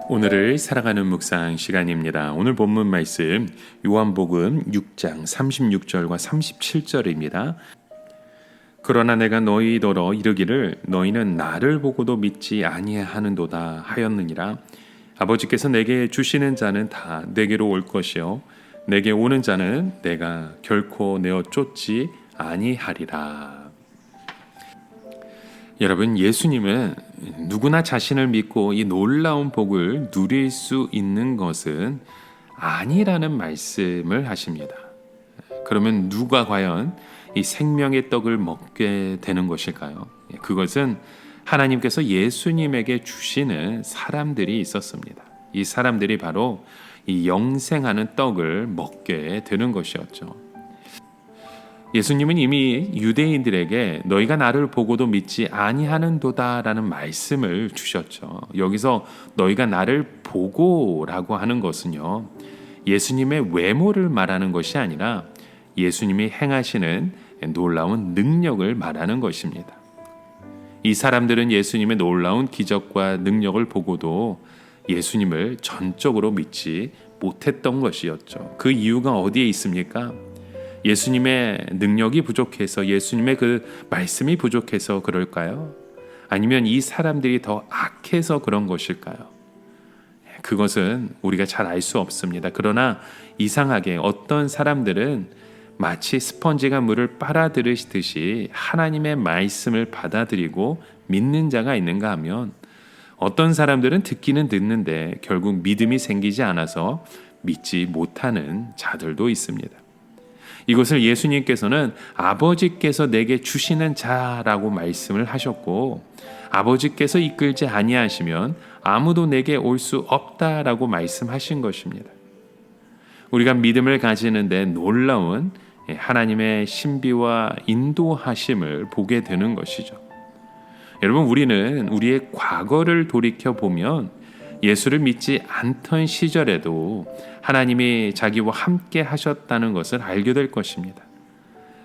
오늘을 살아가는 묵상 시간입니다. 오늘 본문 말씀 요한복음 6장 36절과 37절입니다. 그러나 내가 너희더러 이르기를 너희는 나를 보고도 믿지 아니하는도다 하였느니라. 아버지께서 내게 주시는 자는 다 내게로 올 것이요 내게 오는 자는 내가 결코 내어 쫓지 아니하리라. 여러분, 예수님은 누구나 자신을 믿고 이 놀라운 복을 누릴 수 있는 것은 아니라는 말씀을 하십니다. 그러면 누가 과연 이 생명의 떡을 먹게 되는 것일까요? 그것은 하나님께서 예수님에게 주시는 사람들이 있었습니다. 이 사람들이 바로 이 영생하는 떡을 먹게 되는 것이었죠. 예수님은 이미 유대인들에게 너희가 나를 보고도 믿지 아니하는도다라는 말씀을 주셨죠. 여기서 너희가 나를 보고라고 하는 것은요, 예수님의 외모를 말하는 것이 아니라 예수님이 행하시는 놀라운 능력을 말하는 것입니다. 이 사람들은 예수님의 놀라운 기적과 능력을 보고도 예수님을 전적으로 믿지 못했던 것이었죠. 그 이유가 어디에 있습니까? 예수님의 능력이 부족해서, 예수님의 그 말씀이 부족해서 그럴까요? 아니면 이 사람들이 더 악해서 그런 것일까요? 그것은 우리가 잘 알 수 없습니다. 그러나 이상하게 어떤 사람들은 마치 스펀지가 물을 빨아들이듯이 하나님의 말씀을 받아들이고 믿는 자가 있는가 하면, 어떤 사람들은 듣기는 듣는데 결국 믿음이 생기지 않아서 믿지 못하는 자들도 있습니다. 이것을 예수님께서는 아버지께서 내게 주시는 자라고 말씀을 하셨고, 아버지께서 이끌지 아니하시면 아무도 내게 올 수 없다라고 말씀하신 것입니다. 우리가 믿음을 가지는데 놀라운 하나님의 신비와 인도하심을 보게 되는 것이죠. 여러분, 우리는 우리의 과거를 돌이켜보면 예수를 믿지 않던 시절에도 하나님이 자기와 함께 하셨다는 것을 알게 될 것입니다.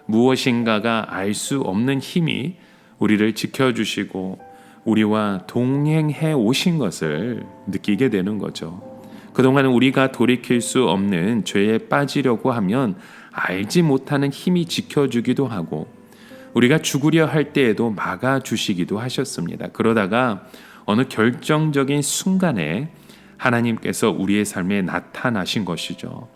무엇인가가 알 수 없는 힘이 우리를 지켜주시고 우리와 동행해 오신 것을 느끼게 되는 거죠. 그동안 우리가 돌이킬 수 없는 죄에 빠지려고 하면 알지 못하는 힘이 지켜주기도 하고, 우리가 죽으려 할 때에도 막아주시기도 하셨습니다. 그러다가 어느 결정적인 순간에 하나님께서 우리의 삶에 나타나신 것이죠.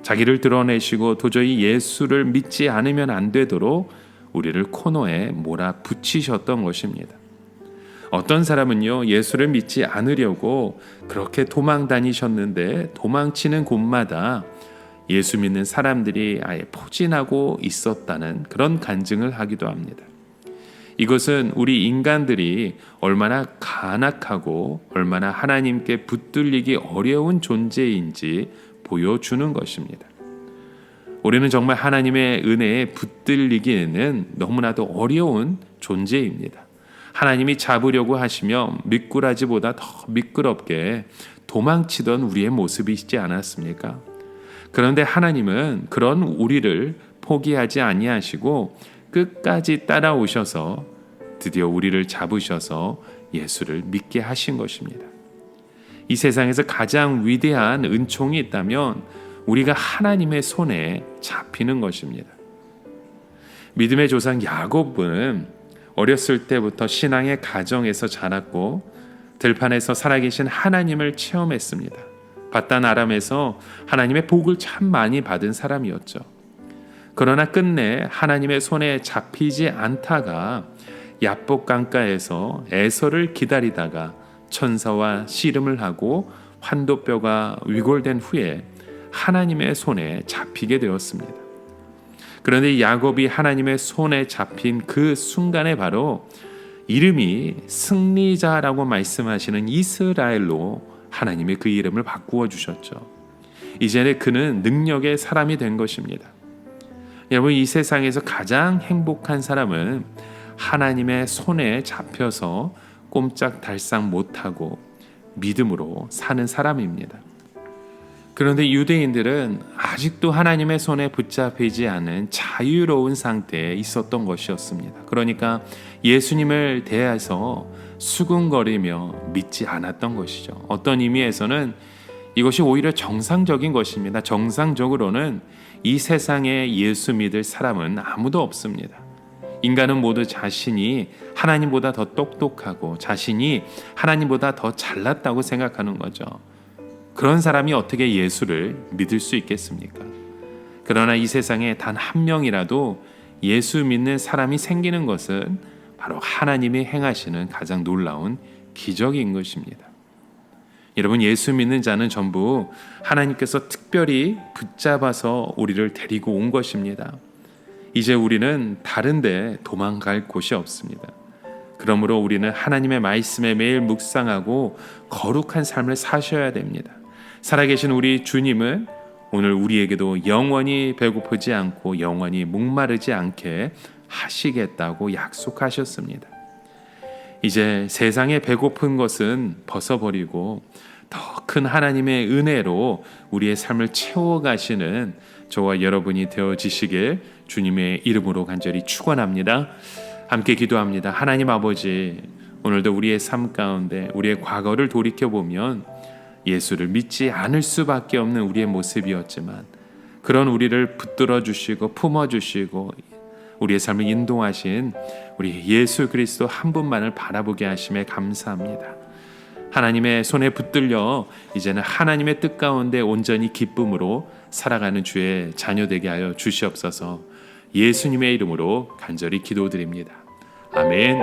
자기를 드러내시고 도저히 예수를 믿지 않으면 안 되도록 우리를 코너에 몰아붙이셨던 것입니다. 어떤 사람은요, 예수를 믿지 않으려고 그렇게 도망 다니셨는데 도망치는 곳마다 예수 믿는 사람들이 아예 포진하고 있었다는 그런 간증을 하기도 합니다. 이것은 우리 인간들이 얼마나 간악하고 얼마나 하나님께 붙들리기 어려운 존재인지 보여주는 것입니다. 우리는 정말 하나님의 은혜에 붙들리기에는 너무나도 어려운 존재입니다. 하나님이 잡으려고 하시면 미꾸라지보다 더 미끄럽게 도망치던 우리의 모습이시지 않았습니까? 그런데 하나님은 그런 우리를 포기하지 아니하시고 끝까지 따라오셔서 드디어 우리를 잡으셔서 예수를 믿게 하신 것입니다. 이 세상에서 가장 위대한 은총이 있다면 우리가 하나님의 손에 잡히는 것입니다. 믿음의 조상 야곱은 어렸을 때부터 신앙의 가정에서 자랐고 들판에서 살아계신 하나님을 체험했습니다. 바단 아람에서 하나님의 복을 참 많이 받은 사람이었죠. 그러나 끝내 하나님의 손에 잡히지 않다가 야복 강가에서 에서를 기다리다가 천사와 씨름을 하고 환도뼈가 위골된 후에 하나님의 손에 잡히게 되었습니다. 그런데 야곱이 하나님의 손에 잡힌 그 순간에 바로 이름이 승리자라고 말씀하시는 이스라엘로 하나님이 그 이름을 바꾸어 주셨죠. 이제는 그는 능력의 사람이 된 것입니다. 여러분, 이 세상에서 가장 행복한 사람은 하나님의 손에 잡혀서 꼼짝달싹 못하고 믿음으로 사는 사람입니다. 그런데 유대인들은 아직도 하나님의 손에 붙잡히지 않은 자유로운 상태에 있었던 것이었습니다. 그러니까 예수님을 대해서 수군거리며 믿지 않았던 것이죠. 어떤 의미에서는 이것이 오히려 정상적인 것입니다. 정상적으로는 이 세상에 예수 믿을 사람은 아무도 없습니다. 인간은 모두 자신이 하나님보다 더 똑똑하고 자신이 하나님보다 더 잘났다고 생각하는 거죠. 그런 사람이 어떻게 예수를 믿을 수 있겠습니까? 그러나 이 세상에 단 한 명이라도 예수 믿는 사람이 생기는 것은 바로 하나님이 행하시는 가장 놀라운 기적인 것입니다. 여러분, 예수 믿는 자는 전부 하나님께서 특별히 붙잡아서 우리를 데리고 온 것입니다. 이제 우리는 다른 데 도망갈 곳이 없습니다. 그러므로 우리는 하나님의 말씀에 매일 묵상하고 거룩한 삶을 사셔야 됩니다. 살아계신 우리 주님은 오늘 우리에게도 영원히 배고프지 않고 영원히 목마르지 않게 하시겠다고 약속하셨습니다. 이제 세상에 배고픈 것은 벗어버리고 더 큰 하나님의 은혜로 우리의 삶을 채워가시는 저와 여러분이 되어지시길 주님의 이름으로 간절히 축원합니다. 함께 기도합니다. 하나님 아버지, 오늘도 우리의 삶 가운데 우리의 과거를 돌이켜보면 예수를 믿지 않을 수밖에 없는 우리의 모습이었지만 그런 우리를 붙들어 주시고 품어 주시고 우리의 삶을 인도하신 우리 예수 그리스도 한 분만을 바라보게 하심에 감사합니다. 하나님의 손에 붙들려 이제는 하나님의 뜻 가운데 온전히 기쁨으로 살아가는 주의 자녀 되게 하여 주시옵소서. 예수님의 이름으로 간절히 기도드립니다. 아멘.